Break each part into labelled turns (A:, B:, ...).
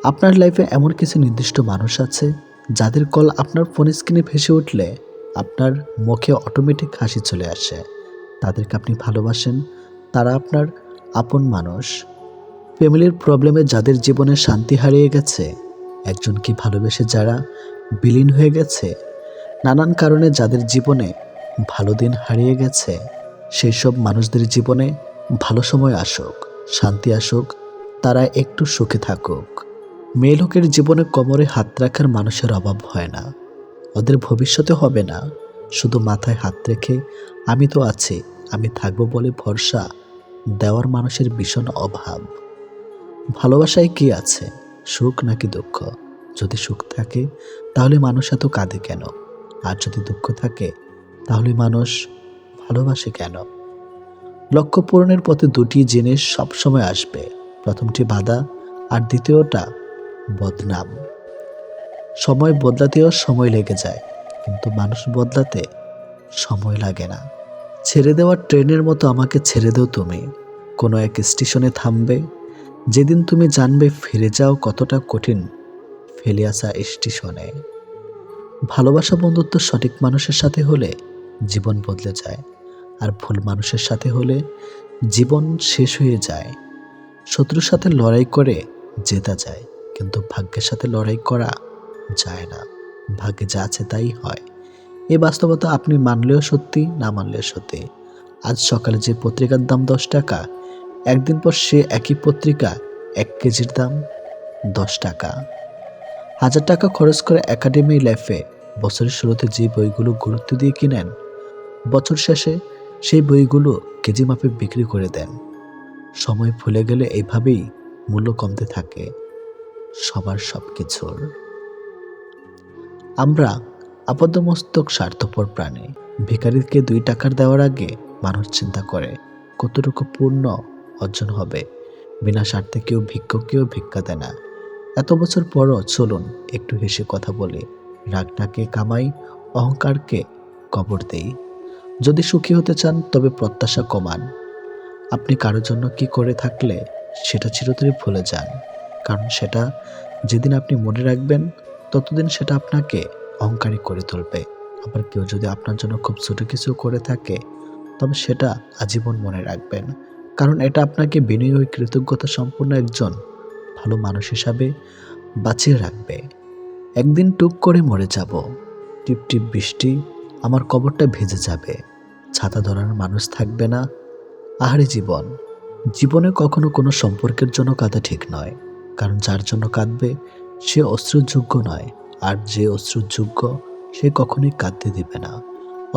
A: আপনার লাইফে এমন কিছু নির্দিষ্ট মানুষ আছে যাদের কল আপনার ফোন স্ক্রিনে ভেসে উঠলে আপনার মুখে অটোমেটিক হাসি চলে আসে। তাদেরকে আপনি ভালোবাসেন, তারা আপনার আপন মানুষ। ফ্যামিলির প্রবলেমে যাদের জীবনে শান্তি হারিয়ে গেছে, একজনকে ভালোবেসে যারা বিলীন হয়ে গেছে, নানান কারণে যাদের জীবনে ভালো দিন হারিয়ে গেছে, সেই সব মানুষদের জীবনে ভালো সময় আসুক, শান্তি আসুক, তারা একটু সুখে থাকুক। মেয়ে লোকের জীবনে কোমরে হাত রাখার মানুষের অভাব হয় না, ওদের ভবিষ্যতে হবে না। শুধু মাথায় হাত রেখে আমি তো আছি, আমি থাকবো বলে ভরসা দেওয়ার মানুষের ভীষণ অভাব। ভালোবাসায় কি আছে, সুখ নাকি দুঃখ? যদি সুখ থাকে তাহলে মানুষ এত কাঁদে কেন? আর যদি দুঃখ থাকে তাহলে মানুষ ভালোবাসে কেন? লক্ষ্য পূরণের পথে দুটি জিনিস সবসময় আসবে, প্রথমটি বাধা আর দ্বিতীয়টা বদনাম। সময় বদলাতেও সময় লেগে যায়, কিন্তু মানুষ বদলাতে সময় লাগে না। ছেড়ে দেওয়া ট্রেনের মতো আমাকে ছেড়ে দাও তুমি, কোনো এক স্টেশনে থামবে, যেদিন তুমি জানবে ফিরে যাও কতটা কঠিন ফেলে আসা স্টেশনে। ভালোবাসা বন্ধুত্ব সঠিক মানুষের সাথে হলে জীবন বদলে যায়, আর ভুল মানুষের সাথে হলে জীবন শেষ হয়ে যায়। শত্রুর সাথে লড়াই করে জেতা যায়, কিন্তু ভাগ্যের সাথে লড়াই করা যায় না। ভাগ্যে যা আছে তাই হয়। এই বাস্তবতা আপনি মানলেও সত্যি, না মানলেও সত্যি। আজ সকালে যে পত্রিকার দাম 10 টাকা, একদিন পর সে একই পত্রিকা 1 কেজির দাম 10 টাকা। 1000 টাকা খরচ করে একাডেমি লাইফে বছরের শুরুতে যে বইগুলো গুরুত্ব দিয়ে কিনেন, বছর শেষে সেই বইগুলো কেজি মাপে বিক্রি করে দেন। সময় ভুলে গেলে এইভাবেই মূল্য কমতে থাকে সবার সব কিছুর। আমরা আপাদমস্তক স্বার্থপর প্রাণী। ভিখারিকে 2 টাকার দেওয়ার আগে মানুষ চিন্তা করে কতটুকু পূর্ণ অর্জন হবে। বিনা স্বার্থে কেউ ভিক্ষুককেও ভিক্ষা দেয় না। এত বছর পরও চলুন একটু হেসে কথা বলি, রাগটাকে কামাই, অহংকারকে কবর দেই। যদি সুখী হতে চান তবে প্রত্যাশা কমান। আপনি কারোর জন্য কি করে থাকলে সেটা চিরতরে ভুলে যান, কারণ সেটা যেদিন আপনি মনে রাখবেন ততদিন সেটা আপনাকে অহংকারী করে তুলবে। আবার কেউ যদি আপনার জন্য খুব ছোট কিছু করে থাকে তবে সেটা আজীবন মনে রাখবেন, কারণ এটা আপনাকে বিনয়ী ও কৃতজ্ঞতা সম্পন্ন একজন ভালো মানুষ হিসাবে বাঁচিয়ে রাখবে। একদিন টুক করে মরে যাব, টিপ টিপ বৃষ্টি আমার কবরটা ভিজে যাবে, ছাতা ধরার মানুষ থাকবে না। আহারে জীবন, জীবনে কখনো কোনো সম্পর্কের জন্য কাঁদা ঠিক নয়, কারণ যার জন্য কাঁদবে সে অশ্রুর যোগ্য নয়, আর যে অশ্রুর যোগ্য সে কখনোই কাঁদতে দিবে না।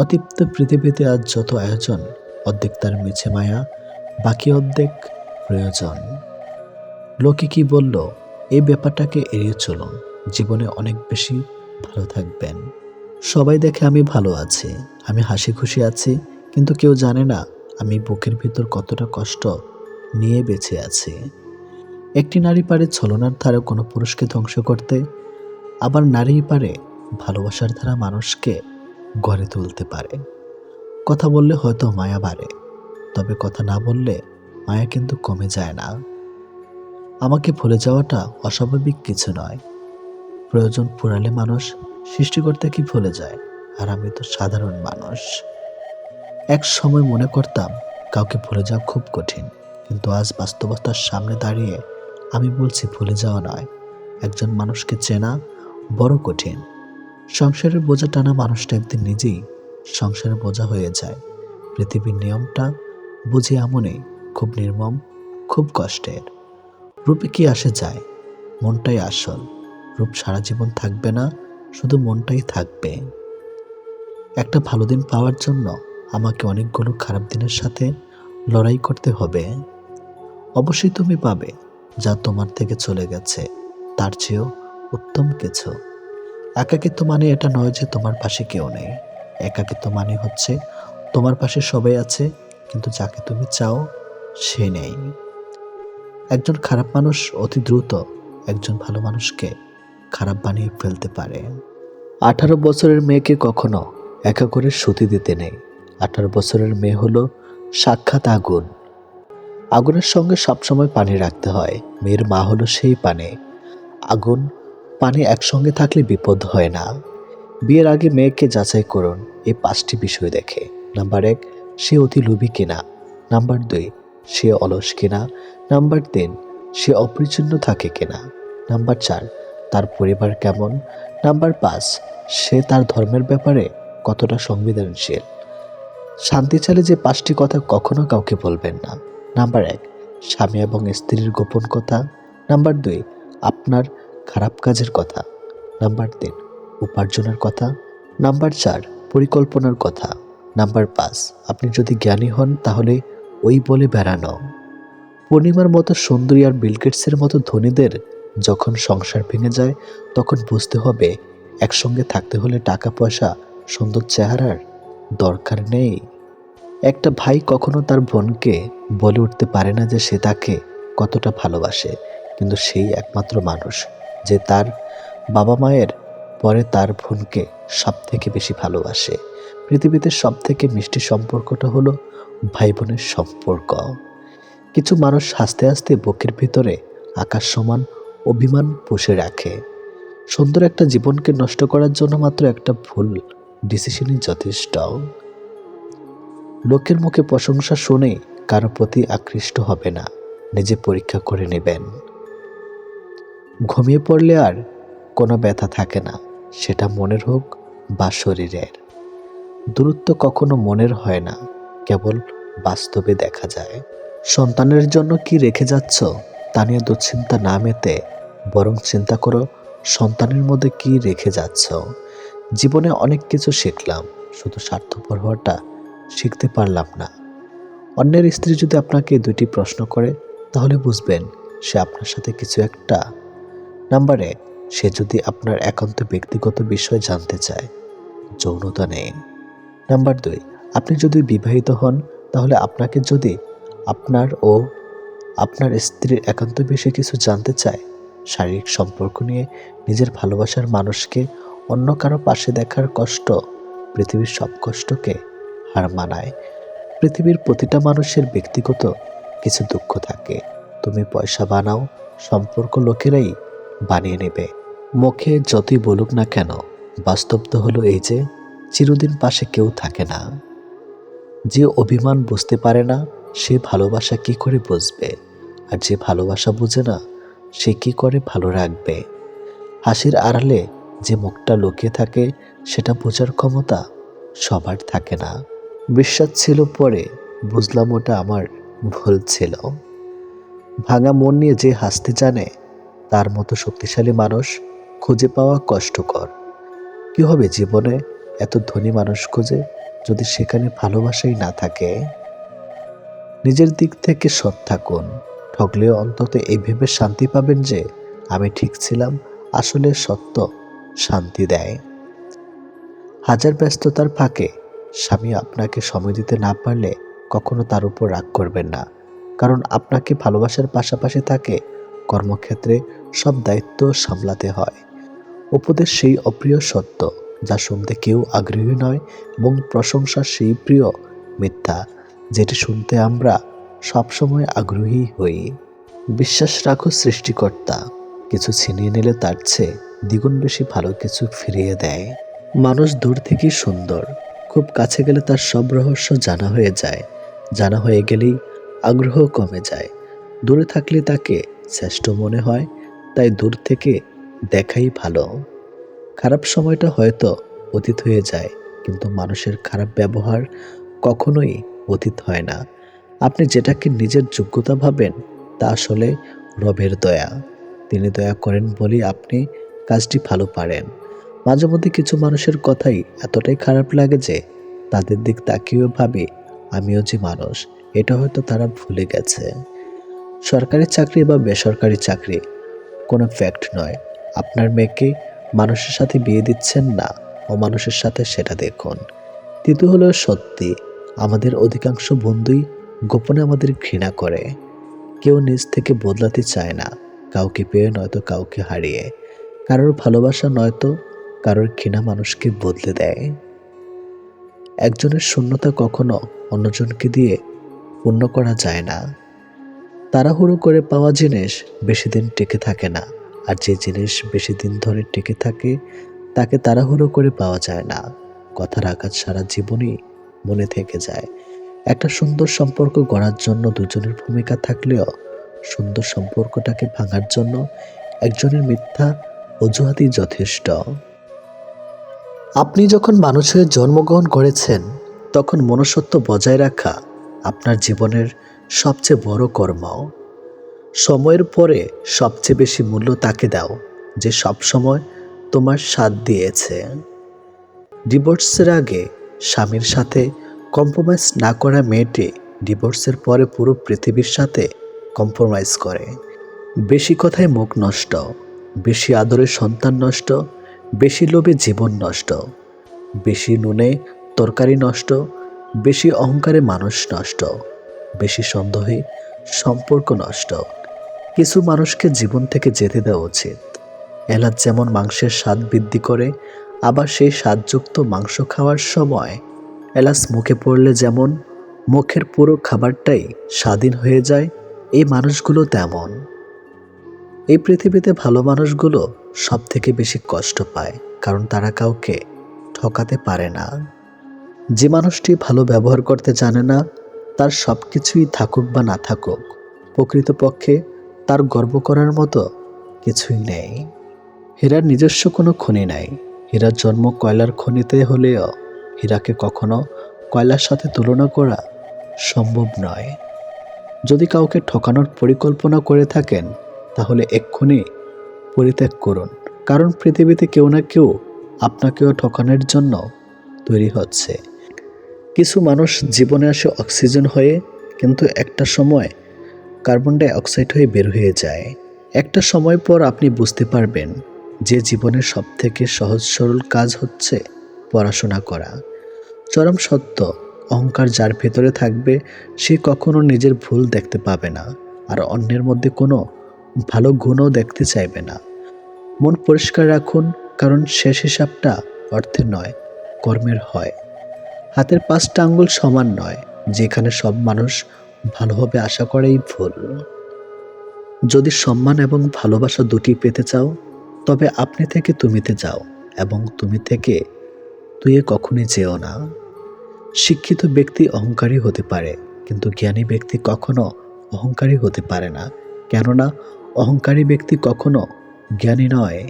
A: অতৃপ্ত পৃথিবীতে আজ যত আয়োজন, অর্ধেক তার মিছে মায়া, বাকি অর্ধেক প্রয়োজন। লোকে কি বলল, এই ব্যাপারটাকে এড়িয়ে চলুন, জীবনে অনেক বেশি ভালো থাকবেন। সবাই দেখে আমি ভালো আছি, আমি হাসি খুশি আছি, কিন্তু কেউ জানে না আমি বুকের ভিতর কতটা কষ্ট নিয়ে বেঁচে আছি। একটি নারী পারে ছলনার ধারা কোনো পুরুষকে ধ্বংস করতে, আবার নারীই পারে ভালোবাসার ধারা মানুষকে গড়ে তুলতে পারে। কথা বললে হয়তো মায়া বাড়ে, তবে কথা না বললে মায়া কিন্তু কমে যায় না। আমাকে ভুলে যাওয়াটা অস্বাভাবিক কিছু নয়। প্রয়োজন ফুরালে মানুষ সৃষ্টিকর্তা কি ভুলে যায়, আর আমি তো সাধারণ মানুষ। এক সময় মনে করতাম কাউকে ভুলে যাওয়া খুব কঠিন, কিন্তু আজ বাস্তবতার সামনে দাঁড়িয়ে আমি বলছি ভুলে যাওয়া নয়, একজন মানুষকে চেনা বড় কঠিন। সংসারের বোঝা টানা মানুষটা একদিন নিজেই সংসারের বোঝা হয়ে যায়। পৃথিবীর নিয়মটা বুঝি এমনই, খুব নির্মম, খুব কষ্টের। রূপে কি আসে যায়, মনটাই আসল। রূপ সারা জীবন থাকবে না, শুধু মনটাই থাকবে। একটা ভালো দিন পাওয়ার জন্য আমাকে অনেকগুলো খারাপ দিনের সাথে লড়াই করতে হবে। অবশ্যই তুমি পাবে যা তোমার থেকে চলে গেছে, তার চেয়েও উত্তম কিছু। একাকিত্ব মানে এটা নয় যে তোমার পাশে কেউ নেই। একাকিত্ব মানে হচ্ছে তোমার পাশে সবাই আছে, কিন্তু যাকে তুমি চাও সে নেই। একজন খারাপ মানুষ অতি দ্রুত একজন ভালো মানুষকে খারাপ বানিয়ে ফেলতে পারে। 18 বছরের মেয়েকে কখনো একা করে সতী দিতে নেই। 18 বছরের মেয়ে হলো সাক্ষাৎ আগুন। আগুনের সঙ্গে সবসময় পানি রাখতে হয়। মেয়ের মা হলো সেই পানি। আগুন পানি একসঙ্গে থাকলে বিপদ হয় না। বিয়ের আগে মেয়েকে যাচাই করুন এই 5টি বিষয় দেখে। নাম্বার 1, সে অতি লোভী কিনা। নাম্বার 2, সে অলস কিনা। নাম্বার 3, সে অপরিচ্ছন্ন থাকে কিনা। নাম্বার 4, তার পরিবার কেমন। নাম্বার 5, সে তার ধর্মের ব্যাপারে কতটা সংবেদনশীল। শান্তি চাইলে যে 5টি কথা কখনো কাউকে বলবেন না। নাম্বার 1, স্বামী এবং স্ত্রীর গোপন কথা। নাম্বার 2, আপনার খারাপ কাজের কথা। নাম্বার 3, উপার্জনের কথা। নাম্বার 4, পরিকল্পনার কথা। নাম্বার 5, আপনি যদি জ্ঞানী হন তাহলে ওই বলে বেড়ানো। পূর্ণিমার মতো সুন্দরী আর বিল গেটসের মতো ধনীদের যখন সংসার ভেঙে যায় তখন বুঝতে হবে একসঙ্গে থাকতে হলে টাকা পয়সা সুন্দর চেহারার দরকার নেই। একটা ভাই কখনো তার বোনকে বলে উঠতে পারে না যে সে তাকে কতটা ভালোবাসে, কিন্তু সেই একমাত্র মানুষ যে তার বাবা মায়ের পরে তার বোনকে সব থেকে বেশি ভালোবাসে। পৃথিবীতে সব থেকে মিষ্টি সম্পর্কটা হলো ভাই বোনের সম্পর্ক। কিছু মানুষ হাসতে হাসতে বুকের ভিতরে আকাশ সমান অভিমান পুষে রাখে। সুন্দর একটা জীবনকে নষ্ট করার জন্য মাত্র একটা ভুল ডিসিশনই যথেষ্ট। লোকের মুখে প্রশংসা শুনে কারো প্রতি আকৃষ্ট হবে না, নিজে পরীক্ষা করে নেবেন। ঘুমিয়ে পড়লে আর কোনো ব্যথা থাকে না, সেটা মনের হোক বা শরীরের। দূরত্ব কখনো মনের হয় না, কেবল বাস্তবে দেখা যায়। সন্তানের জন্য কি রেখে যাচ্ছ তা নিয়ে দুশ্চিন্তা না মেতে বরং চিন্তা করো সন্তানের মধ্যে কি রেখে যাচ্ছ। জীবনে অনেক কিছু শিখলাম, শুধু স্বার্থপর হওয়াটা শিখতে পারলাম না। অন্যের স্ত্রী যদি আপনাকে 2টি প্রশ্ন করে তাহলে বুঝবেন সে আপনার সাথে কিছু একটা। নাম্বার 1, সে যদি আপনার একান্ত ব্যক্তিগত বিষয় জানতে চায়, যৌনতা নেই। নাম্বার 2, আপনি যদি বিবাহিত হন তাহলে আপনাকে যদি আপনার ও আপনার স্ত্রীর একান্ত বিষয়ে কিছু জানতে চায়, শারীরিক সম্পর্ক নিয়ে। নিজের ভালোবাসার মানুষকে অন্য কারো পাশে দেখার কষ্ট পৃথিবীর সব কষ্টকে হার মানায়। পৃথিবীর প্রতিটা মানুষের ব্যক্তিগত কিছু দুঃখ থাকে। তুমি পয়সা বানাও, সম্পর্ক লোকেরাই বানিয়ে নেবে। মুখে যতই বলুক না কেন, বাস্তব তো হলো এই যে চিরদিন পাশে কেউ থাকে না। যে অভিমান বুঝতে পারে না সে ভালোবাসা কি করে বুঝবে, আর যে ভালোবাসা বুঝে না সে কি করে ভালো রাখবে। হাসির আড়ালে যে মুখটা লুকিয়ে থাকে সেটা বোঝার ক্ষমতা সবার থাকে না। বিশ্বাস ছিল, পরে বুঝলাম ওটা আমার ভুল ছিল। ভাঙা মন নিয়ে যে হাসতে জানে তার মতো শক্তিশালী মানুষ খুঁজে পাওয়া কষ্টকর। কি হবে জীবনে এত ধনী মানুষ খুঁজে যদি সেখানে ভালোবাসাই না থাকে। নিজের দিক থেকে সৎ থাকুন, ঠকলেও অন্তত এই ভেবে শান্তি পাবেন যে আমি ঠিক ছিলাম। আসলে সত্য শান্তি দেয়। হাজার ব্যস্ততার ফাঁকে স্বামী আপনাকে সময় দিতে না পারলে কখনো তার উপর রাগ করবেন না, কারণ আপনাকে ভালোবাসার পাশাপাশি তাকে কর্মক্ষেত্রে সব দায়িত্ব সামলাতে হয়। উপদেশ সেই অপ্রিয় সত্য যা শুনতে কেউ আগ্রহী নয়, এবং প্রশংসা সেই প্রিয় মিথ্যা যেটি শুনতে আমরা সবসময় আগ্রহী হই। বিশ্বাস রাখো সৃষ্টিকর্তা কিছু ছিনিয়ে নিলে তার চেয়ে দ্বিগুণ বেশি ভালো কিছু ফিরিয়ে দেয়। মানুষ দূর থেকেই সুন্দর, খুব কাছে গেলে তার সব রহস্য জানা হয়ে যায়। জানা হয়ে গেলেই আগ্রহ কমে যায়। দূরে থাকলে তাকে শ্রেষ্ঠ মনে হয়, তাই দূর থেকে দেখাই ভালো। খারাপ সময়টা হয়তো অতীত হয়ে যায়, কিন্তু মানুষের খারাপ ব্যবহার কখনোই অতীত হয় না। আপনি যেটাকে নিজের যোগ্যতা ভাবেন তা আসলে রবের দয়া। তিনি দয়া করেন বলেই আপনি কাজটি ভালো পারেন। মাঝে মধ্যে কিছু মানুষের কথাই এতটাই খারাপ লাগে যে তাদের দিক তাকিয়েও ভাবি আমিও যে মানুষ, এটা হয়তো তারা ভুলে গেছে। সরকারি চাকরি বা বেসরকারি চাকরি কোনো ফ্যাক্ট নয়। আপনার মেয়েকে মানুষের সাথে বিয়ে দিচ্ছেন না অমানুষের সাথে, সেটা দেখুন। তৃতীয় হলো সত্যি, আমাদের অধিকাংশ বন্ধুই গোপনে আমাদের ঘৃণা করে। কেউ নিজ থেকে বদলাতে চায় না, কাউকে পেয়ে নয়তো কাউকে হারিয়ে। কারোর ভালোবাসা নয়তো কারোর ঘৃণা মানুষকে বদলে দেয়। একজনের শূন্যতা কখনো অন্যজনকে দিয়ে পূর্ণ করা যায় না। তাড়াহুড়ো করে পাওয়া জিনিস বেশি দিন টিকে থাকে না, আর যে জিনিস বেশি দিন ধরে টিকে থাকে তাকে তাড়াহুড়ো করে পাওয়া যায় না। কথার আঘাত সারা জীবনই মনে থেকে যায়। একটা সুন্দর সম্পর্ক গড়ার জন্য দুজনের ভূমিকা থাকলেও সুন্দর সম্পর্কটাকে ভাঙার জন্য একজনের মিথ্যা অজুহাতই যথেষ্ট। আপনি যখন মানুষ হয়ে জন্মগ্রহণ করেছেন তখন মনুষ্যত্ব বজায় রাখা আপনার জীবনের সবচেয়ে বড় কর্ম। সময়ের পরে সবচেয়ে বেশি মূল্য তাকে দাও যে সবসময় তোমার সাথ দিয়েছে। ডিভোর্সের আগে স্বামীর সাথে কম্প্রোমাইজ না করা মেয়েটি ডিভোর্সের পরে পুরো পৃথিবীর সাথে কম্প্রোমাইজ করে। বেশি কথায় মুখ নষ্ট, বেশি আদরে সন্তান নষ্ট, বেশি লোভে জীবন নষ্ট, বেশি নুনে তরকারি নষ্ট, বেশি অহংকারে মানুষ নষ্ট, বেশি সন্দেহে সম্পর্ক নষ্ট। কিছু মানুষকে জীবন থেকে যেতে দেওয়া উচিত। এলাচ যেমন মাংসের স্বাদ বৃদ্ধি করে, আবার সেই স্বাদযুক্ত মাংস খাওয়ার সময় এলাচ মুখে পড়লে যেমন মুখের পুরো খাবারটাই স্বাধীন হয়ে যায়, এই মানুষগুলো তেমন। এই পৃথিবীতে ভালো মানুষগুলো সব থেকে বেশি কষ্ট পায়, কারণ তারা কাউকে ঠকাতে পারে না। যে মানুষটি ভালো ব্যবহার করতে জানে না, তার সব কিছুই থাকুক বা না থাকুক, প্রকৃতপক্ষে তার গর্ব করার মতো কিছুই নেই। হীরার নিজস্ব কোনো খনি নাই। হীরার জন্ম কয়লার খনিতে হলেও হীরাকে কখনো কয়লার সাথে তুলনা করা সম্ভব নয়। যদি কাউকে ঠকানোর পরিকল্পনা করে থাকেন তাহলে এক্ষুনি পরিত্যাগ করুন, কারণ পৃথিবীতে কেউ না কেউ আপনাকেও ঠকানোর জন্য তৈরি হচ্ছে। কিছু মানুষ জীবনে আসে অক্সিজেন হয়ে, কিন্তু একটা সময় কার্বন ডাই অক্সাইড হয়ে বের হয়ে যায়। একটা সময় পর আপনি বুঝতে পারবেন যে জীবনের সবথেকে সহজ সরল কাজ হচ্ছে পড়াশোনা করা। চরম সত্য, অহংকার যার ভেতরে থাকবে সে কখনো নিজের ভুল দেখতে পাবে না, আর অন্যের মধ্যে কোনো ভালো গুণও দেখতে চাইবে না। মন পরিষ্কার রাখুন, কারণ শেষ হিসাবটা অর্থের নয়, কর্মের হয়। হাতের 5টা আঙ্গুল সমান নয়, যেখানে সব মানুষ ভালো হবে আশা করেই ভুল। যদি সম্মান এবং ভালোবাসা দুটি পেতে চাও, তবে আপনি থেকে তুমিতে যাও, এবং তুমি থেকে তুইয়ে কখনোই যেও না। শিক্ষিত ব্যক্তি অহংকারী হতে পারে, কিন্তু জ্ঞানী ব্যক্তি কখনো অহংকারী হতে পারে না, কেননা অহংকারী ব্যক্তি কখনো জ্ঞানী নয়।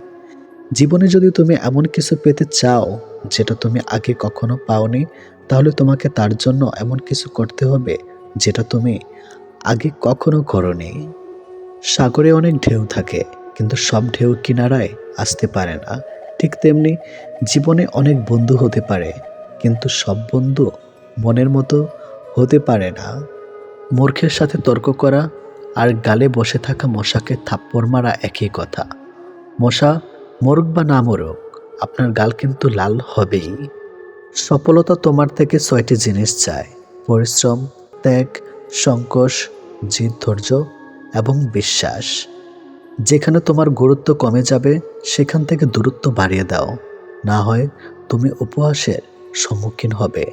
A: জীবনে যদি তুমি এমন কিছু পেতে চাও যেটা তুমি আগে কখনো পাওনি, তাহলে তোমাকে তার জন্য এমন কিছু করতে হবে যেটা তুমি আগে কখনো করোনি। সাগরে অনেক ঢেউ থাকে, কিন্তু সব ঢেউ কিনারায় আসতে পারে না। ঠিক তেমনি জীবনে অনেক বন্ধু হতে পারে, কিন্তু সব বন্ধু মনের মতো হতে পারে না। মূর্খের সাথে তর্ক করা আর গালে বসে থাকা মশাকে থাপ্পড় মারা একই কথা। মশা মরুক বা না মরুক, আপনার গাল কিন্তু লাল হবেই। সফলতা তোমার থেকে 6টি জিনিস চায়: পরিশ্রম, ত্যাগ, সংকোচ, জিদ, ধৈর্য এবং বিশ্বাস। যেখানে তোমার গুরুত্ব কমে যাবে সেখান থেকে দূরত্ব বাড়িয়ে দাও, না হয় তুমি উপহাসের সম্মুখীন হবে।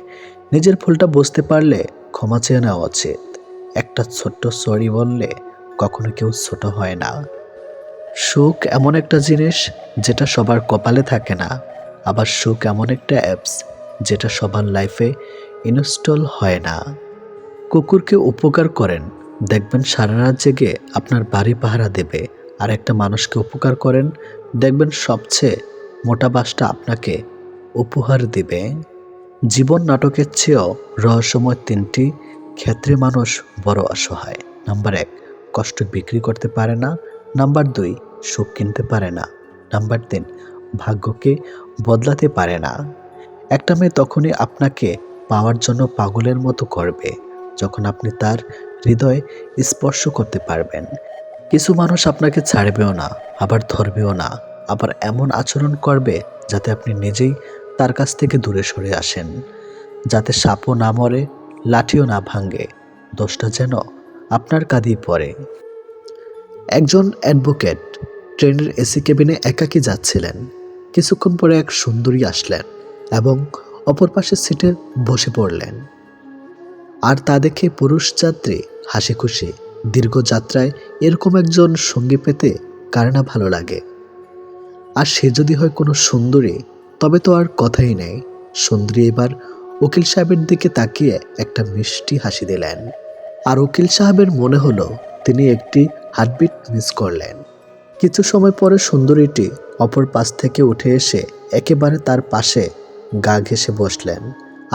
A: নিজের ভুলটা বুঝতে পারলে ক্ষমা চেয়ে নেওয়া উচিত। একটা ছোট্ট সরি বললে কখনো কেউ ছোট হয় না। সুখ এমন একটা জিনিস যেটা সবার কপালে থাকে না, আবার সুখ এমন একটা অ্যাপস যেটা সবার লাইফে ইনস্টল হয় না। কুকুরকে উপকার করেন, দেখবেন সারা রাত জেগে আপনার বাড়ি পাহারা দেবে, আর একটা মানুষকে উপকার করেন, দেখবেন সবচেয়ে মোটা বাসটা আপনাকে উপহার দিবে। জীবন নাটকের চেয়েও রহস্যময় 3টি ক্ষেত্রে মানুষ বড় অসহায়। নাম্বার 1, কষ্ট বিক্রি করতে পারে না। নাম্বার 2, সুখ কিনতে পারে না। নাম্বার 3, ভাগ্যকে বদলাতে পারে না। একটা মেয়ে তখনই আপনাকে পাওয়ার জন্য পাগলের মতো করবে যখন আপনি তার হৃদয় স্পর্শ করতে পারবেন। কিছু মানুষ আপনাকে ছাড়বেও না, আবার ধরবেও না, আবার এমন আচরণ করবে যাতে আপনি নিজেই তার কাছ থেকে দূরে সরে আসেন, যাতে সাপও না মরে, লাঠিও না ভাঙে, দোষটা যেন আপনার কাঁধেই পড়ে। একজন অ্যাডভোকেট ট্রেনের এসি কেবিনে একাকী যাচ্ছিলেন। কিছুক্ষণ পরে এক সুন্দরী আসলেন এবং অপর পাশের সিটে বসে পড়লেন। আর তা দেখে পুরুষ যাত্রী হাসি খুশি। দীর্ঘ যাত্রায় এরকম একজন সঙ্গী পেতে কার না ভালো লাগে। আর সে যদি হয় কোনো সুন্দরী, তবে তো আর কথাই নেই। সুন্দরী এবার উকিল সাহেবের দিকে তাকিয়ে একটা মিষ্টি হাসি দিলেন। আর উকিল সাহেবের মনে হলো তিনি একটি হার্টবিট মিস করলেন। কিছু সময় পরে সুন্দরীটি অপর পাশ থেকে উঠে এসে একেবারে তার পাশে গা ঘেঁষে বসলেন।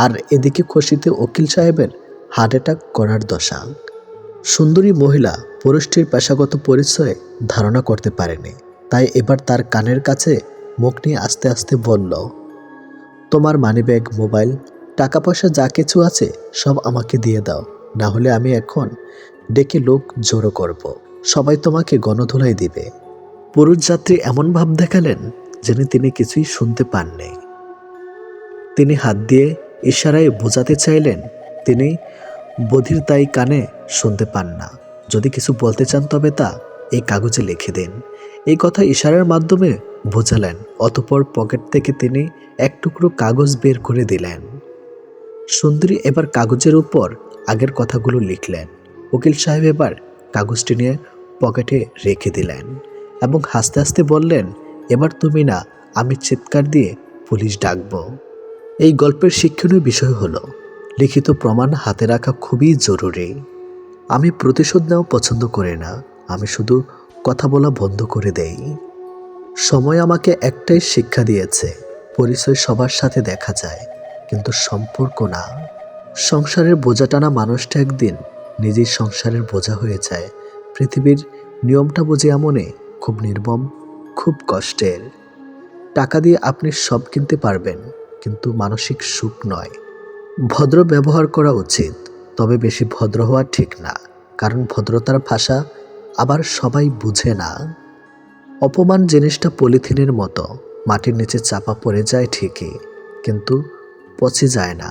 A: আর এদিকে খুশিতে উকিল সাহেবের হার্ট অ্যাটাক করার দশা। সুন্দরী মহিলা পুরুষটির পেশাগত পরিচয়ে ধারণা করতে পারেনি, তাই এবার তার কানের কাছে মুখ নিয়ে আস্তে আস্তে বলল, তোমার মানিব্যাগ, মোবাইল, টাকা পয়সা যা কিছু আছে সব আমাকে দিয়ে দাও, না হলে আমি এখন ডেকে লোক জড়ো করব। সবাই তোমাকে গণধোলাই দিবে। পুরুষ যাত্রী এমন ভাব দেখালেন যেন তিনি কিছুই শুনতে পাননি। তিনি হাত দিয়ে ইশারায় বোঝাতে চাইলেন তিনি বধির, তাই কানে শুনতে পান না। যদি কিছু বলতে চান তবে তা এই কাগজে লিখে দিন। এই কথা ইশারার মাধ্যমে বোঝালেন। অতঃপর পকেট থেকে তিনি এক টুকরো কাগজ বের করে দিলেন। সুন্দরী এবার কাগজের উপর আগের কথাগুলো লিখলেন। উকিল সাহেব এবার কাগজটি নিয়ে পকেটে রেখে দিলেন এবং হাসতে হাসতে বললেন, এবার তুমি না, আমি চিৎকার দিয়ে পুলিশ ডাকবো। এই গল্পের শিক্ষণীয় বিষয় হলো, লিখিত প্রমাণ হাতে রাখা খুবই জরুরি। আমি প্রতিশোধ নেওয়া পছন্দ করি না, আমি শুধু কথা বলা বন্ধ করে দেই। সময় আমাকে একটাই শিক্ষা দিয়েছে, পরিচয় সবার সাথে দেখা যায়, কিন্তু সম্পর্ক না। সংসারের বোঝা টানা মানুষটা একদিন নিজেই সংসারের বোঝা হয়ে যায়। পৃথিবীর নিয়মটা বুঝে এমনই, খুব নির্মম, খুব কষ্টের। টাকা দিয়ে আপনি সব কিনতে পারবেন, কিন্তু মানসিক সুখ নয়। ভদ্র ব্যবহার করা উচিত, তবে বেশি ভদ্র হওয়া ঠিক না, কারণ ভদ্রতার ভাষা আবার সবাই বুঝে না। অপমান জিনিসটা পলিথিনের মতো, মাটির নিচে চাপা পড়ে যায় ঠিকই, কিন্তু পচে যায় না।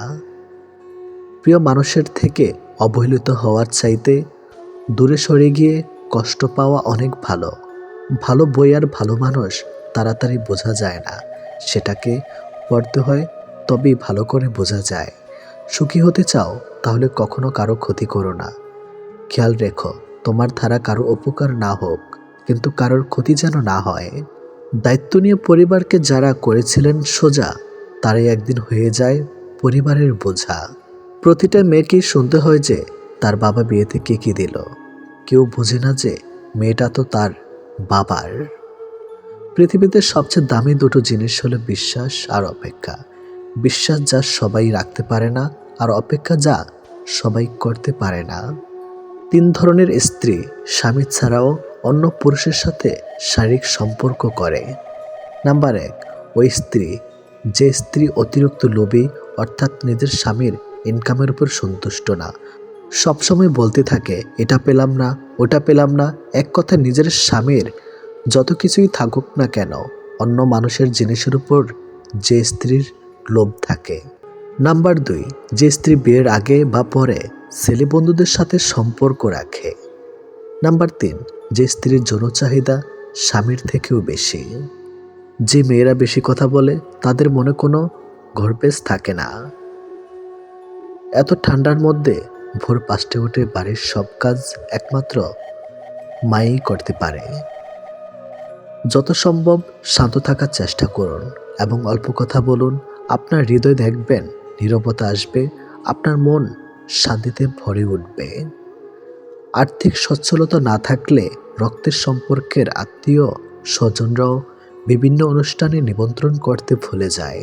A: প্রিয় মানুষের থেকে অবহেলিত হওয়ার চাইতে দূরে সরে গিয়ে কষ্ট পাওয়া অনেক ভালো। ভালো বই আর ভালো মানুষ তাড়াতাড়ি বোঝা যায় না, সেটাকে পড়তে হয়, তবেই ভালো করে বোঝা যায়। সুখী হতে চাও তাহলে কখনো কারো ক্ষতি করো না। খেয়াল রেখো, তোমার দ্বারা কারো উপকার না হোক, কিন্তু কারোর ক্ষতি যেন না হয়। দায়িত্ব নিয়ে পরিবারকে যারা করেছিলেন সোজা, তারাই একদিন হয়ে যায় পরিবারের বোঝা। প্রতিটা মেয়েকেই শুনতে হয় যে তার বাবা বিয়েতে কে কি দিল। কেউ বোঝে না যে মেয়েটা তো তার বাবার। পৃথিবীতে সবচেয়ে দামি দুটো জিনিস হলো বিশ্বাস আর অপেক্ষা। বিশ্বাস যা সবাই রাখতে পারে না, আর অপেক্ষা যা সবাই করতে পারে না। 3 ধরনের স্ত্রী স্বামী ছাড়াও অন্য পুরুষের সাথে শারীরিক সম্পর্ক করে। নাম্বার 1, ওই স্ত্রী, যে স্ত্রী অতিরিক্ত লোভী, অর্থাৎ নিজের স্বামীর ইনকামের উপর সন্তুষ্ট না, সবসময় বলতে থাকে এটা পেলাম না, ওটা পেলাম না। এক কথা, নিজের স্বামীর যত কিছুই থাকুক না কেন, অন্য মানুষের জিনিসের উপর যে স্ত্রীর লোভ থাকে। নাম্বার 2, যে স্ত্রী বিয়ের আগে বা পরে ছেলে বন্ধুদের সাথে সম্পর্ক রাখে। নাম্বার 3, যে স্ত্রীর যৌন চাহিদা স্বামীর থেকেও বেশি। যে মেয়েরা বেশি কথা বলে তাদের মনে কোনো ঘরপেচ থাকে না। এত ঠান্ডার মধ্যে ভোর 5টায় উঠে বাড়ির সব কাজ একমাত্র মাই করতে পারে। যত সম্ভব শান্ত থাকার চেষ্টা করুন এবং অল্প কথা বলুন। আপনার হৃদয় দেখবেন নীরবতা আসবে, আপনার মন শান্তিতে ভরে উঠবে। আর্থিক সচ্ছলতা না থাকলে রক্তের সম্পর্কের আত্মীয় স্বজনরাও বিভিন্ন অনুষ্ঠানে নিমন্ত্রণ করতে ভুলে যায়।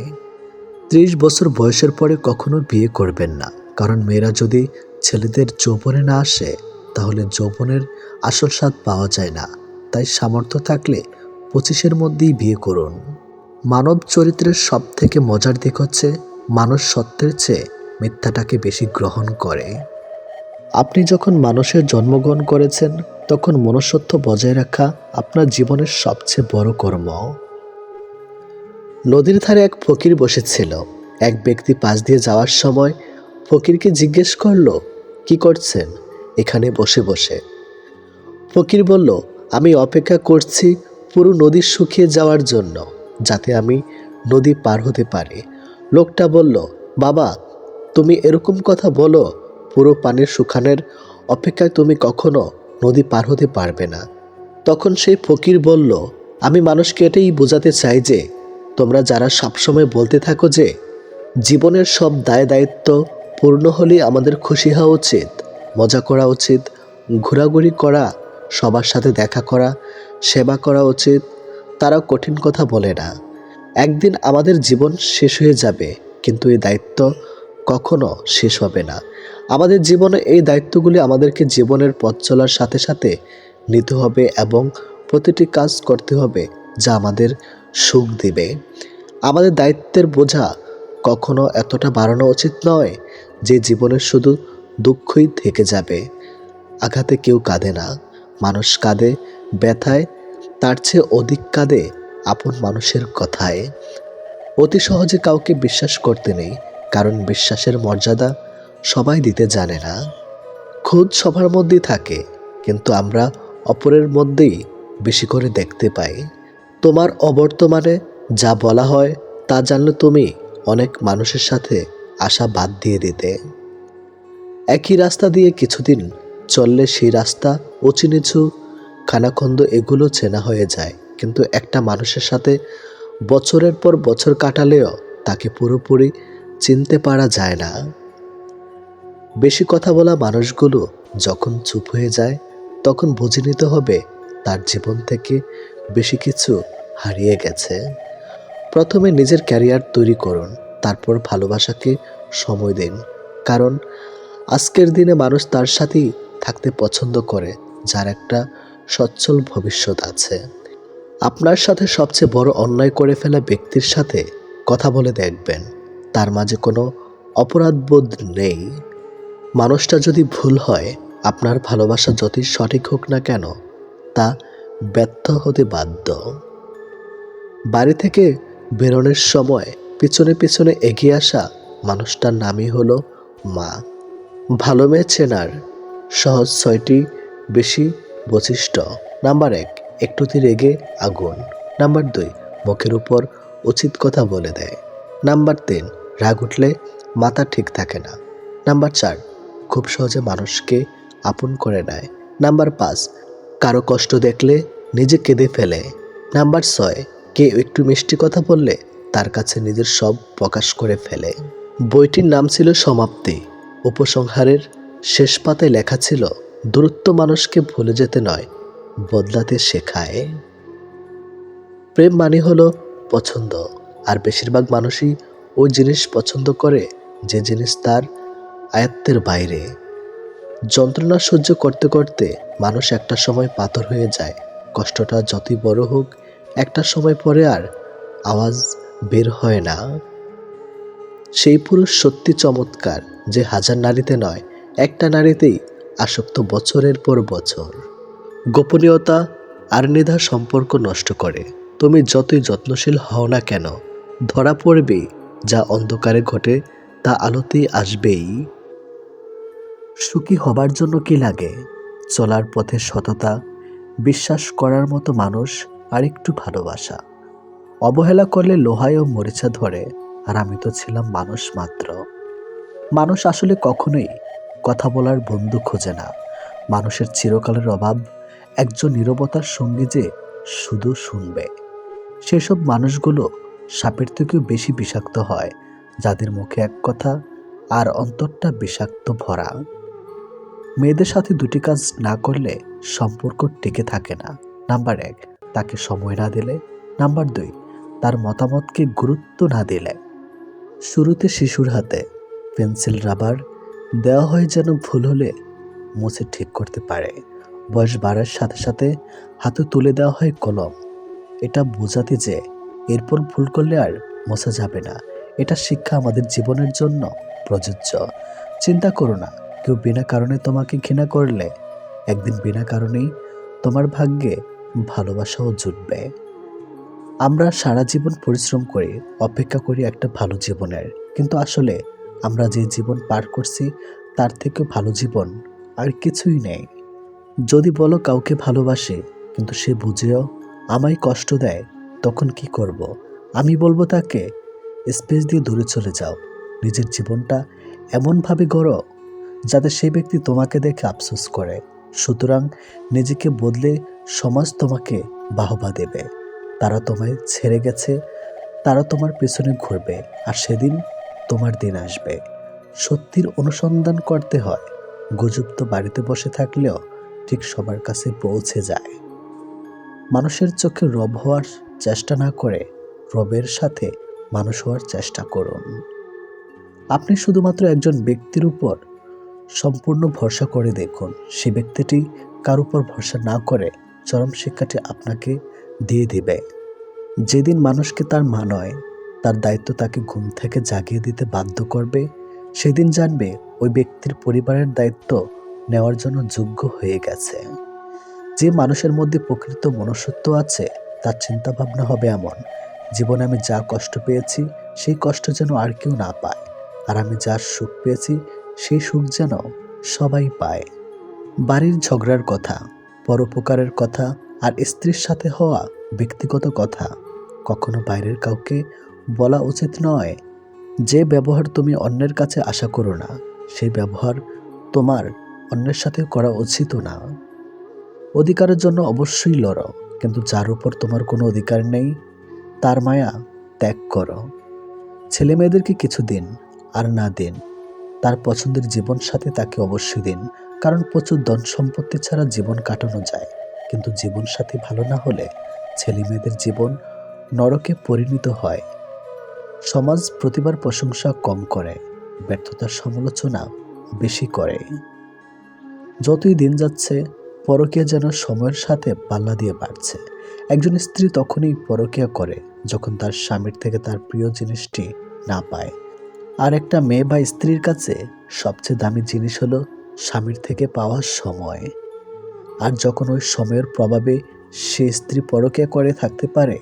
A: 30 বছর বয়সের পরে কখনো বিয়ে করবেন না, কারণ মেয়েরা যদি ছেলেদের যৌবনে না আসে তাহলে যৌবনের আসল স্বাদ পাওয়া যায় না। তাই সামর্থ্য থাকলে 25-এর মধ্যেই বিয়ে করুন। মানব চরিত্রের সব থেকে মজার দিক হচ্ছে মানুষ সত্যের চেয়ে মিথ্যাটাকে বেশি গ্রহণ করে। আপনি যখন মানুষের জন্মগ্রহণ করেছেন তখন মনুষ্যত্ব বজায় রাখা আপনার জীবনের সবচেয়ে বড় কর্ম। নদীর ধারে এক ফকির বসেছিল। এক ব্যক্তি পাশ দিয়ে যাওয়ার সময় ফকিরকে জিজ্ঞেস করলো, কি করছেন এখানে বসে বসে? ফকির বলল, আমি অপেক্ষা করছি পুরো নদী শুকিয়ে যাওয়ার জন্য, যাতে আমি নদী পার হতে পারি। লোকটা বলল, বাবা, তুমি এরকম কথা বলো, পুরো পানির শুকানোর অপেক্ষায় তুমি কখনো নদী পার হতে পারবে না। তখন সেই ফকির বলল, আমি মানুষকে এটাই বোঝাতে চাই যে তোমরা যারা সবসময় বলতে থাকো যে জীবনের সব দায় দায়িত্ব পূর্ণ হলেই আমাদের খুশি হওয়া উচিত, মজা করা উচিত, ঘোরাঘুরি করা, সবার সাথে দেখা করা, সেবা করা উচিত, তারা কঠিন কথা বলে না। একদিন আমাদের জীবন শেষ হয়ে যাবে, কিন্তু এই দায়িত্ব কখনো শেষ হবে না। আমাদের জীবনে এই দায়িত্বগুলি আমাদেরকে জীবনের পথ চলার সাথে সাথে নিতে হবে এবং প্রতিটি কাজ করতে হবে যা আমাদের সুখ দিবে। আমাদের দায়িত্বের বোঝা কখনো এতটা বাড়ানো উচিত নয় যে জীবনের শুধু দুঃখই থেকে যাবে। আঘাতে কেউ কাঁদে না, মানুষ কাঁদে ব্যথায়, তার চেয়ে অধিক কাঁদে আপন মানুষের কথায়। অতি সহজে কাউকে বিশ্বাস করতে নেই, কারণ বিশ্বাসের মর্যাদা সবাই দিতে জানে না। খুদ সবার মধ্যেই থাকে, কিন্তু আমরা অপরের মধ্যেই বেশি করে দেখতে পাই। তোমার অবর্তমানে যা বলা হয় তা জানলে তুমি অনেক মানুষের সাথে আশা বাদ দিয়ে দিতে। একই রাস্তা দিয়ে কিছুদিন চললে সেই রাস্তা উঁচু নিচু খানাখন্দ এগুলো চেনা হয়ে যায়, কিন্তু একটা মানুষের সাথে বছরের পর বছর কাটালেও তাকে পুরোপুরি চিনতে পারা যায় না। বেশি কথা বলা মানুষগুলো যখন চুপ হয়ে যায় তখন বুঝে নিতে হবে তার জীবন থেকে বেশি কিছু হারিয়ে গেছে। প্রথমে নিজের ক্যারিয়ার তৈরি করুন, তারপর ভালোবাসাকে সময় দিন, কারণ আজকের দিনে মানুষ তার সাথেই থাকতে পছন্দ করে যার একটা সচ্ছল ভবিষ্যৎ আছে। আপনার সাথে সবচেয়ে বড় অন্যায় করে ফেলা ব্যক্তির সাথে কথা বলে দেখবেন, তার মাঝে কোনো অপরাধবোধ নেই। মানুষটা যদি ভুল হয়, আপনার ভালোবাসা যতই সঠিক হোক না কেন তা ব্যর্থ হতে বাধ্য। বাড়ি থেকে বেরোনোর সময় পিছনে পিছনে এগিয়ে আসা মানুষটার নামই হলো মা। ভালো মেয়ে চেনার সহজ 6টি বেশি বৈশিষ্ট্য। নাম্বার 1, একটুতে রেগে আগুন। নাম্বার 2, মুখের উপর উচিত কথা বলে দেয়। নাম্বার 3, রাগ উঠলে মাথা ঠিক থাকে না। নাম্বার 4, খুব সহজে মানুষকে আপন করে নেয়। নাম্বার 5, কারো কষ্ট দেখলে নিজে কেঁদে ফেলে। নাম্বার 6, কেউ একটু মিষ্টি কথা বললে তার কাছে নিজের সব প্রকাশ করে ফেলে। বইটির নাম ছিল সমাপ্তি। উপসংহারের শেষ পাতায় লেখা ছিল, দূরত্ব মানুষকে ভুলে যেতে নয়, বদলাতে শেখায়। প্রেম মানে হলো পছন্দ, আর বেশিরভাগ মানুষই ওই জিনিস পছন্দ করে যে জিনিস তার আয়ত্তের বাইরে। যন্ত্রণা সহ্য করতে করতে মানুষ একটা সময় পাথর হয়ে যায়। কষ্টটা যতই বড় হোক, একটা সময় পরে আর আওয়াজ বের হয় না। সেই পুরুষ সত্যি চমৎকার যে হাজার নারীতে নয়, একটা নারীতেই আসক্ত বছরের পর বছর। গোপনীয়তা আর নিধা সম্পর্ক নষ্ট করে। তুমি যতই যত্নশীল হও না কেন, ধরা পড়বে যা অন্ধকারে ঘটে তা আলোতেই আসবেই। সুখী হবার জন্য কি লাগে? চলার পথে সততা, বিশ্বাস করার মতো মানুষ, আর একটু ভালোবাসা। অবহেলা করলে লোহায় ও মরিচা ধরে, আর আমি তো ছিলাম মানুষ মাত্র। মানুষ আসলে কখনোই কথা বলার বন্ধু খোঁজে না। মানুষের চিরকালের অভাব একজন নীরবতার সঙ্গী যে শুধু শুনবে। সেসব মানুষগুলো সাপের থেকেও বেশি বিষাক্ত হয়, যাদের মুখে এক কথা আর অন্তরটা বিষাক্ত ভরা। মেয়েদের সাথে দুটি কাজ না করলে সম্পর্ক টিকে থাকে না। নাম্বার 1, তাকে সময় না দিলে। নাম্বার 2, তার মতামতকে গুরুত্ব না দিলে। শুরুতে শিশুর হাতে পেন্সিল রাবার দেওয়া হয় যেন ভুল হলে মুছে ঠিক করতে পারে। বয়স বাড়ার সাথে সাথে হাতে তুলে দেওয়া হয় কলম, এটা বোঝাতে যে এরপর ভুল করলে আর মোছা যাবে না। এটা শিক্ষা আমাদের জীবনের জন্য প্রযোজ্য। চিন্তা করো না, কেউ বিনা কারণে তোমাকে ঘৃণা করলে একদিন বিনা কারণেই তোমার ভাগ্যে ভালোবাসাও জুটবে। আমরা সারা জীবন পরিশ্রম করি, অপেক্ষা করি একটা ভালো জীবনের, কিন্তু আসলে আমরা যে জীবন পার করছি তার থেকেও ভালো জীবন আর কিছুই নেই। যদি বলো কাউকে ভালোবাসি কিন্তু সে বুঝেও আমায় কষ্ট দেয়, তখন কি করব? আমি বলবো তাকে স্পেস দিয়ে দূরে চলে যাও। নিজের জীবনটা এমনভাবে গড়ো যাতে সেই ব্যক্তি তোমাকে দেখে আফসোস করে। সুতরাং নিজেকে বদলে সমাজ তোমাকে বাহবা দেবে, তারা তোমায় ছেড়ে গেছে, তারা তোমার পেছনে ঘুরবে, আর সেদিন তোমার দিন আসবে। সত্যির অনুসন্ধান করতে হয়, গুজব তো বাড়িতে বসে থাকলেও ঠিক সবার কাছে পৌঁছে যায়। মানুষের চোখে রব হওয়ার চেষ্টা না করে রবের সাথে মানুষ হওয়ার চেষ্টা করুন। আপনি শুধুমাত্র একজন ব্যক্তির উপর সম্পূর্ণ ভরসা করে দেখুন, সে ব্যক্তিটি কার উপর ভরসা না করে চরম শিক্ষাটি আপনাকে দিয়ে দিবে। যেদিন মানুষকে তার মা নয়, তার দায়িত্ব তাকে ঘুম থেকে জাগিয়ে দিতে বাধ্য করবে, সেদিন জানবে ওই ব্যক্তির পরিবারের দায়িত্ব নেওয়ার জন্য যোগ্য হয়ে গেছে। যে মানুষের মধ্যে প্রকৃত মনুষ্যত্ব আছে, তার চিন্তা ভাবনা হবে এমন, জীবনে আমি যা কষ্ট পেয়েছি সেই কষ্ট যেন আর কেউ না পায়, আর আমি যার সুখ পেয়েছি সেই সুখ যেন সবাই পায়। বাড়ির ঝগড়ার কথা, পরোপকারের কথা আর স্ত্রীর সাথে হওয়া ব্যক্তিগত কথা কখনো বাইরের কাউকে বলা উচিত নয়। যে ব্যবহার তুমি অন্যের কাছে আশা করো না, সেই ব্যবহার তোমার অন্যের সাথে করা উচিত না। অধিকারের জন্য অবশ্যই লড়ো, কিন্তু যার উপর তোমার কোনো অধিকার নেই তার মায়া ত্যাগ করো। ছেলে মেয়েদেরকে কিছু দিন, আর না দিন তার পছন্দের জীবন সাথী তাকে অবশ্যই দিন, কারণ প্রচুর ধন সম্পত্তি ছাড়া জীবন কাটানো যায়, কিন্তু জীবন সাথী ভালো না হলে ছেলে মেয়েদের জীবন নরকে পরিণত হয়। সমাজ প্রতিবার প্রশংসা কম করে, ব্যর্থতার সমালোচনা বেশি করে। যতই দিন যাচ্ছে পরকীয়া যেন সময়ের সাথে পাল্লা দিয়ে বাড়ছে। একজন স্ত্রী তখনই পরকীয়া করে যখন তার স্বামীর থেকে তার প্রিয় জিনিসটি না পায়। আর একটা মেয়ে বা স্ত্রীর কাছে সবচেয়ে দামি জিনিস হলো স্বামীর থেকে পাওয়া সময়। আর যখন ওই সময়ের প্রভাবে সে স্ত্রী পরকীয়া করে থাকতে পারে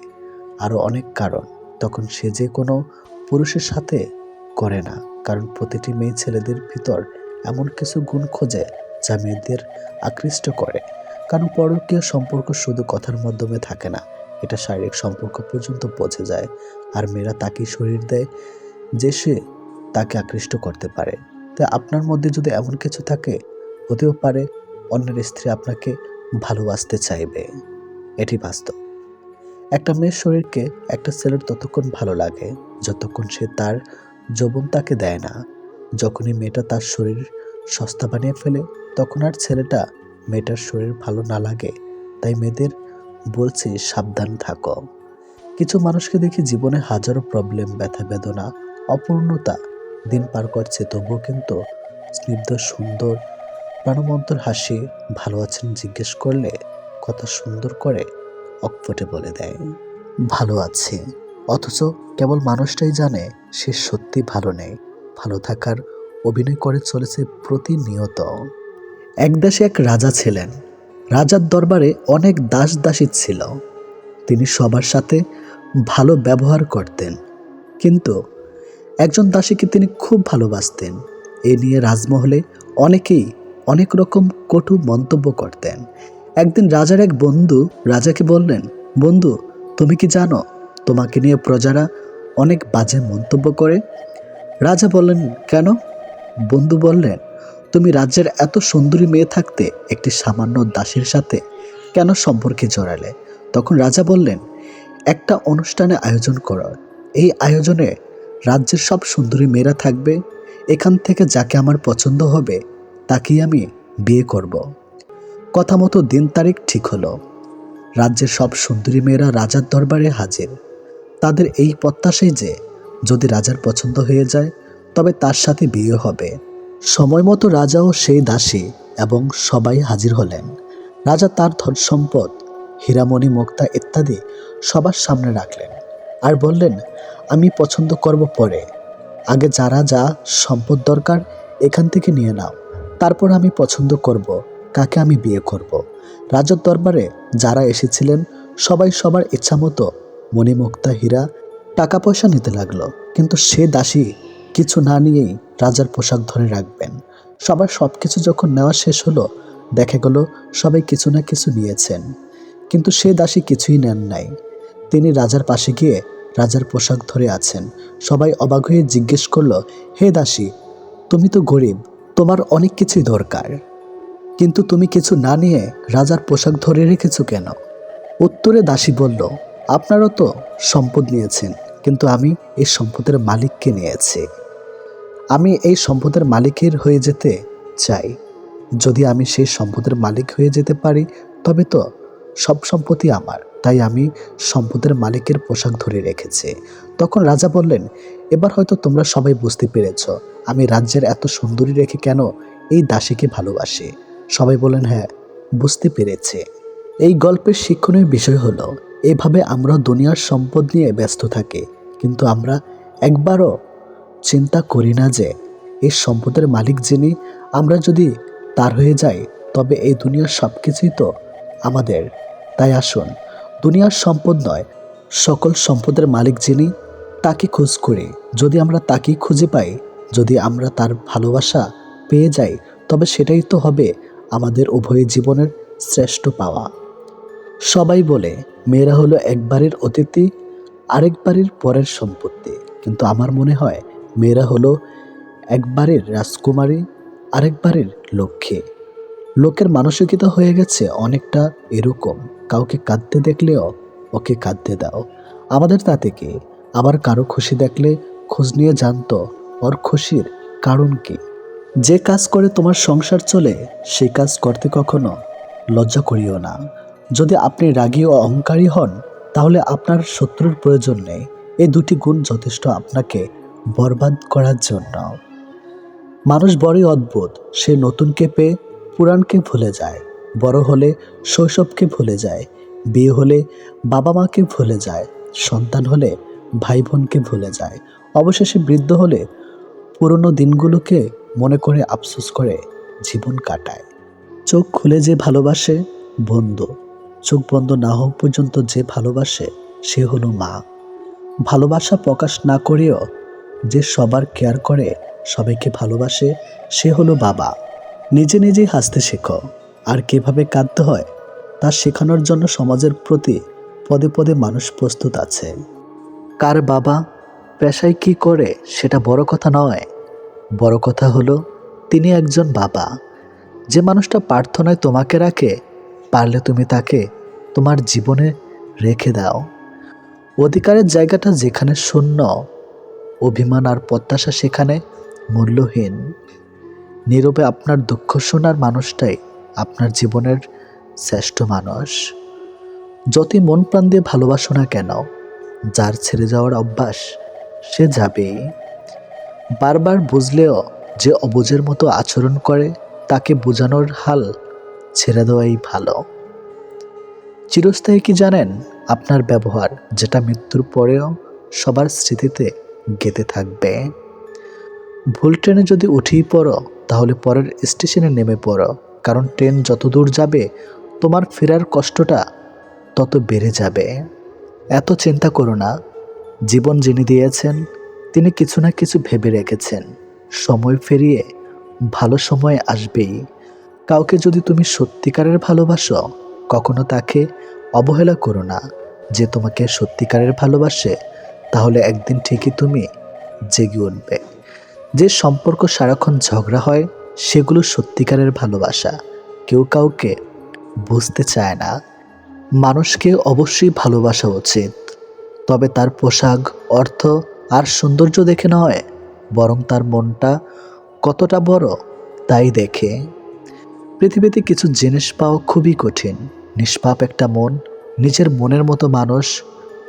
A: আরও অনেক কারণ, তখন সে যে কোনো পুরুষের সাথে করে না, কারণ প্রতিটি মেয়ে ছেলেদের ভিতর এমন কিছু গুণ খোঁজে যা মেয়েদের আকৃষ্ট করে। কারণ পরকীয়া সম্পর্ক শুধু কথার মাধ্যমে থাকে না, এটা শারীরিক সম্পর্ক পর্যন্ত পৌঁছে যায়। আর মেয়েরা তাকেই শরীর দেয় যে সে তাকে আকৃষ্ট করতে পারে। তাই আপনার মধ্যে যদি এমন কিছু থাকে, হতেও পারে অন্যের স্ত্রী আপনাকে ভালোবাসতে চাইবে, এটি বাস্তব। একটা মেয়ের শরীরকে একটা ছেলের ততক্ষণ ভালো লাগে যতক্ষণ সে তার যৌবন তাকে দেয় না। যখনই মেয়েটা তার শরীর সস্তা বানিয়ে ফেলে, তখন আর ছেলেটা মেয়েটার শরীর ভালো না লাগে। তাই মেয়েদের বলছি, সাবধান থাকো। কিছু মানুষকে দেখি জীবনে হাজারো প্রবলেম, ব্যথা বেদনা, অপূর্ণতা দিন পার করছে, তবুও কিন্তু স্নিগ্ধ সুন্দর প্রাণবন্তর হাসি, ভালো আছেন জিজ্ঞেস করলে কথা সুন্দর করে অকপটে বলে দেয় ভালো আছি, অথচ কেবল মানুষটাই জানে সে সত্যি ভালো নেই। ভালো থাকার অভিনয় করে চলেছে প্রতিনিয়ত। এক দেশে এক রাজা ছিলেন। রাজার দরবারে অনেক দাস দাসী ছিল। তিনি সবার সাথে ভালো ব্যবহার করতেন, কিন্তু একজন দাসীকে তিনি খুব ভালোবাসতেন। এ নিয়ে রাজমহলে অনেকেই অনেক রকম কটু মন্তব্য করতেন। একদিন রাজার এক বন্ধু রাজাকে বললেন, বন্ধু, তুমি কি জানো তোমাকে নিয়ে প্রজারা অনেক বাজে মন্তব্য করে? রাজা বললেন, কেন? বন্ধু বললেন, তুমি রাজ্যের এত সুন্দরী মেয়ে থাকতে একটি সামান্য দাসীর সাথে কেন সম্পর্কে জড়ালে? তখন রাজা বললেন, একটা অনুষ্ঠানে আয়োজন করো, এই আয়োজনে রাজ্যের সব সুন্দরী মেয়েরা থাকবে, এখান থেকে যাকে আমার পছন্দ হবে তাকেই আমি বিয়ে করব। কথা মতো দিন তারিখ ঠিক হলো। রাজ্যের সব সুন্দরী মেয়েরা রাজার দরবারে হাজির। তাদের এই প্রত্যাশাই যে যদি রাজার পছন্দ হয়ে যায় তবে তার সাথে বিয়ে হবে। সময় মতো রাজা ও সেই দাসী এবং সবাই হাজির হলেন। রাজা তার ধন সম্পদ, হীরামণি মুক্তা ইত্যাদি সবার সামনে রাখলেন আর বললেন, আমি পছন্দ করব পরে, আগে যারা যা সম্পদ দরকার এখান থেকে নিয়ে নাও, তারপর আমি পছন্দ করব কাকে আমি বিয়ে করব। রাজার দরবারে যারা এসেছিলেন সবাই সবার ইচ্ছা মতো মণিমুক্তা, হীরা, টাকা পয়সা নিতে লাগলো, কিন্তু সে দাসী কিছু না নিয়েই রাজার পোশাক ধরে রাখবেন। সবার সব কিছু যখন নেওয়া শেষ হলো, দেখা গেল সবাই কিছু না কিছু নিয়েছেন, কিন্তু সে দাসী কিছুই নেন নাই। তিনি রাজার পাশে গিয়ে রাজার পোশাক ধরে আছেন। সবাই অবাক হয়ে জিজ্ঞেস করলো, হে দাসী, তুমি তো গরিব, তোমার অনেক কিছুই দরকার, কিন্তু তুমি কিছু না নিয়ে রাজার পোশাক ধরে রেখেছো কেন? উত্তরে দাসী বলল, আপনারও তো সম্পদ নিয়েছেন, কিন্তু আমি এই সম্পদের মালিককে নিয়েছি। আমি এই সম্পদের মালিকের হয়ে যেতে চাই। যদি আমি সেই সম্পদের মালিক হয়ে যেতে পারি তবে তো সব সম্পত্তি আমার। তাই আমি সম্পদের মালিকের পোশাক ধরে রেখেছি। তখন রাজা বললেন, এবার হয়তো তোমরা সবাই বুঝতে পেরেছ আমি রাজ্যের এত সুন্দরী রেখে কেন এই দাসীকে ভালোবাসি। সবাই বললেন, হ্যাঁ, বুঝতে পেরেছে। এই গল্পের শিক্ষণীয় বিষয় হলো, এভাবে আমরা দুনিয়ার সম্পদ নিয়ে ব্যস্ত থাকি, কিন্তু আমরা একবারও চিন্তা করি না যে এই সম্পদের মালিক যিনি, আমরা যদি তার হয়ে যাই তবে এই দুনিয়ার সব কিছুই তো আমাদের। তাই আসুন, দুনিয়ার সম্পদ নয়, সকল সম্পদের মালিক যিনি, তাকে খোঁজ করি। যদি আমরা তাকেই খুঁজে পাই, যদি আমরা তার ভালোবাসা পেয়ে যাই, তবে সেটাই তো হবে আমাদের উভয় জীবনের শ্রেষ্ঠ পাওয়া। সবাই বলে মেয়েরা হলো একবারের অতিথি, আরেকবারের পরের সম্পত্তি, কিন্তু আমার মনে হয় মেয়েরা হলো একবারের রাজকুমারী, আরেকবারের লক্ষ্মী। লোকের মানসিকতা হয়ে গেছে অনেকটা এরকম, কাউকে কাঁদতে দেখলেও ওকে কাঁদতে দাও, আমাদের তাতে কি। আবার কারো খুশি দেখলে খোঁজ নিয়ে জানতো ওর খুশির কারণ কি। যে কাজ করে তোমার সংসার চলে, সেই কাজ করতে কখনো লজ্জা করিও না। যদি আপনি রাগী ও অহংকারী হন, তাহলে আপনার শত্রুর প্রয়োজন নেই। এই দুটি গুণ যথেষ্ট আপনাকে বরবাদ করার জন্য। মানুষ বড়ই অদ্ভুত, সে নতুনকে পেয়ে পুরাণকে ভুলে যায়, বড় হলে শৈশবকে ভুলে যায়, বিয়ে হলে বাবা মাকে ভুলে যায়, সন্তান হলে ভাই বোনকে ভুলে যায়, অবশেষে বৃদ্ধ হলে পুরনো দিনগুলোকে মনে করে আফসোস করে জীবন কাটায়। চোখ খুলে যে ভালোবাসে বন্ধু, চোখ বন্ধ না হওয়া পর্যন্ত যে ভালোবাসে সে হলো মা। ভালোবাসা প্রকাশ না করেও যে সবার কেয়ার করে, সবাইকে ভালোবাসে, সে হলো বাবা। নিজে নিজেই হাসতে শেখো, আর কিভাবে কাঁদতে হয় তা শেখানোর জন্য সমাজের প্রতি পদে পদে মানুষ প্রস্তুত আছে। কার বাবা পেশায় কি করে সেটা বড় কথা নয়, বড় কথা হলো তিনি একজন বাবা। যে মানুষটা প্রার্থনায় তোমাকে রাখে, পারলে তুমি তাকে তোমার জীবনে রেখে দাও। অধিকারের জায়গাটা যেখানে শূন্য, অভিমান আর প্রত্যাশা সেখানে মূল্যহীন। নীরবে আপনার দুঃখ শোনার মানুষটাই আপনার জীবনের শ্রেষ্ঠ মানুষ। যতই মন প্রাণ দিয়ে ভালোবাসো না কেন, যার ছেড়ে যাওয়ার অভ্যাস সে যাবেই। বারবার বুঝলেও যে অবুঝের মতো আচরণ করে, তাকে বোঝানোর হাল ছেড়ে দেওয়াই ভালো। চিরস্থায়ী কি জানেন? আপনার ব্যবহার, যেটা মৃত্যুর পরেও সবার স্মৃতিতে গেঁথে থাকবে। ভুল ট্রেনে যদি উঠেই পড়ো, তাহলে পরের স্টেশনে নেমে পড়ো, কারণ ট্রেন যত দূর যাবে তোমার ফেরার কষ্টটা তত বেড়ে যাবে। এত চিন্তা করো না, জীবন যিনি দিয়েছেন তিনি কিছু না কিছু ভেবে রেখেছেন। সময় ফেরিয়ে ভালো সময় আসবেই। কাউকে যদি তুমি সত্যিকারের ভালোবাসো, কখনো তাকে অবহেলা করো না। যে তোমাকে সত্যিকারের ভালোবাসে, তাহলে একদিন ঠিকই তুমি জেগে উঠবে। যে সম্পর্ক সারাক্ষণ ঝগড়া হয়, সেগুলো সত্যিকারের ভালোবাসা। কেউ কাউকে বুঝতে চায় না। মানুষকে অবশ্যই ভালোবাসা উচিত, তবে তার পোশাক, অর্থ আর সৌন্দর্য দেখে নয়, বরং তার মনটা কতটা বড় তাই দেখে। পৃথিবীতে কিছু জিনিস পাওয়া খুবই কঠিন। নিষ্পাপ একটা মন, নিজের মনের মতো মানুষ,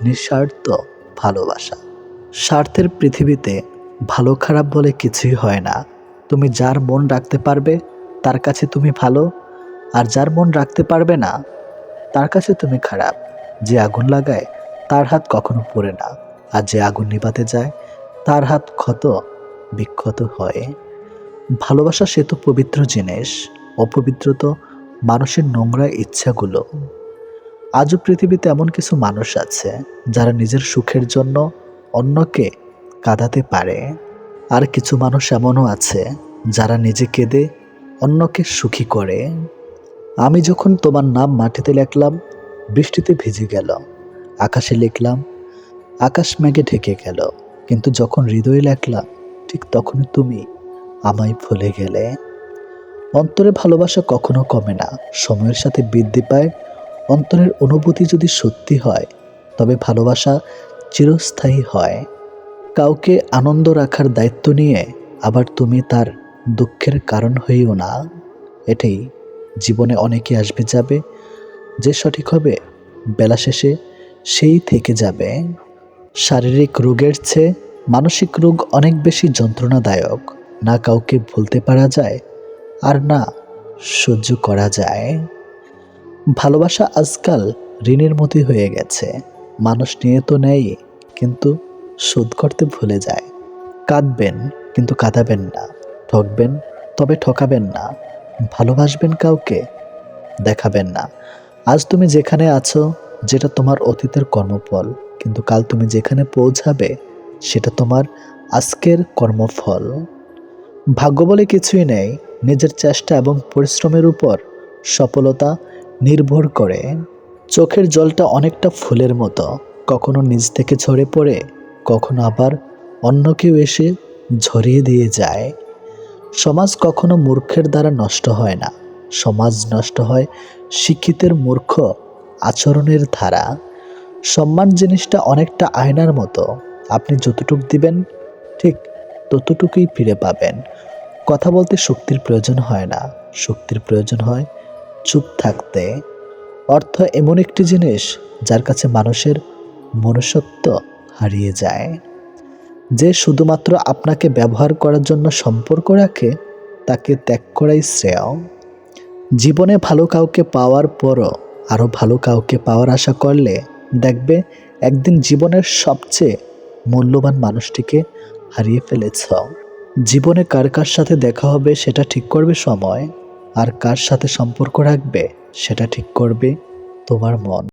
A: নিঃস্বার্থ ভালোবাসা। স্বার্থের পৃথিবীতে ভালো খারাপ বলে কিছুই হয় না। তুমি যার মন রাখতে পারবে তার কাছে তুমি ভালো, আর যার মন রাখতে পারবে না তার কাছে তুমি খারাপ। যে আগুন লাগায় তার হাত কখনো পড়ে না, আর যে আগুন নিভাতে যায় তার হাত ক্ষত বিক্ষত হয়। ভালোবাসা সে তো পবিত্র জিনিস, অপবিত্র তো মানুষের নোংরা ইচ্ছাগুলো। আজও পৃথিবীতে এমন কিছু মানুষ আছে যারা নিজের সুখের জন্য অন্যকে কাঁদাতে পারে, আর কিছু মানুষ এমনও আছে যারা নিজে কেঁদে অন্যকে সুখী করে। আমি যখন তোমার নাম মাটিতে লিখলাম, বৃষ্টিতে ভিজে গেল। আকাশে লিখলাম, আকাশ মেঘে ঢেকে গেল। কিন্তু যখন হৃদয়ে লিখলাম, ঠিক তখনই তুমি আমায় ভুলে গেলে। অন্তরে ভালোবাসা কখনো কমে না, সময়ের সাথে বৃদ্ধি পায়। অন্তরের অনুভূতি যদি সত্যি হয়, তবে ভালোবাসা চিরস্থায়ী হয়। কাউকে আনন্দ রাখার দায়িত্ব নিয়ে আবার তুমি তার দুঃখের কারণ হইও না। এটাই, জীবনে অনেকে আসবে যাবে, যে সঠিক হবে বেলা শেষে সেই থেকে যাবে। শারীরিক রোগের চেয়ে মানসিক রোগ অনেক বেশি যন্ত্রণাদায়ক। না কাউকে ভুলতে পারা যায়, আর না সহ্য করা যায়। ভালোবাসা আজকাল ঋণের মতোই হয়ে গেছে। মানুষ নিয়ে তো নেই, কিন্তু শোধ করতে ভুলে যায়। কাঁদবেন কিন্তু কাঁদাবেন না, ঠকবেন তবে ঠকাবেন না। ভালোবাসবেন কাউকে, দেখাবেন না। আজ তুমি যেখানে আছো, যেটা তোমার অতীতের কর্মফল, কিন্তু কাল তুমি যেখানে পৌঁছাবে সেটা তোমার আজকের কর্মফল। ভাগ্য বলে কিছুই নেই, নিজের চেষ্টা এবং পরিশ্রমের উপর সফলতা নির্ভর করে। চোখের জলটা অনেকটা ফুলের মতো, কখনো নিজ থেকে ঝরে পড়ে, কখনো আবার অন্য কেউ এসে ঝরিয়ে দিয়ে যায়। সমাজ কখনো মূর্খের দ্বারা নষ্ট হয় না, সমাজ নষ্ট হয় শিক্ষিতের মূর্খ আচরণের ধারা। সম্মান জিনিসটা অনেকটা আয়নার মতো, আপনি যতটুক দিবেন ঠিক ততটুকুই ফিরে পাবেন। কথা বলতে শক্তির প্রয়োজন হয় না, শক্তির প্রয়োজন হয় চুপ থাকতে। অর্থ এমন একটি জিনিস যার কাছে মানুষের মনুষ্যত্ব হারিয়ে যায়। যে শুধুমাত্র আপনাকে ব্যবহার করার জন্য সম্পর্ক রাখে, তাকে ত্যাগ করাই শ্রেয়। জীবনে ভালো কাউকে পাওয়ার পরও আরও ভালো কাউকে পাওয়ার আশা করলে দেখবে একদিন জীবনের সবচেয়ে মূল্যবান মানুষটিকে হারিয়ে ফেলেছ। জীবনে কার কার সাথে দেখা হবে সেটা ঠিক করবে সময়, আর কার সাথে সম্পর্ক রাখবে সেটা ঠিক করবে তোমার মন।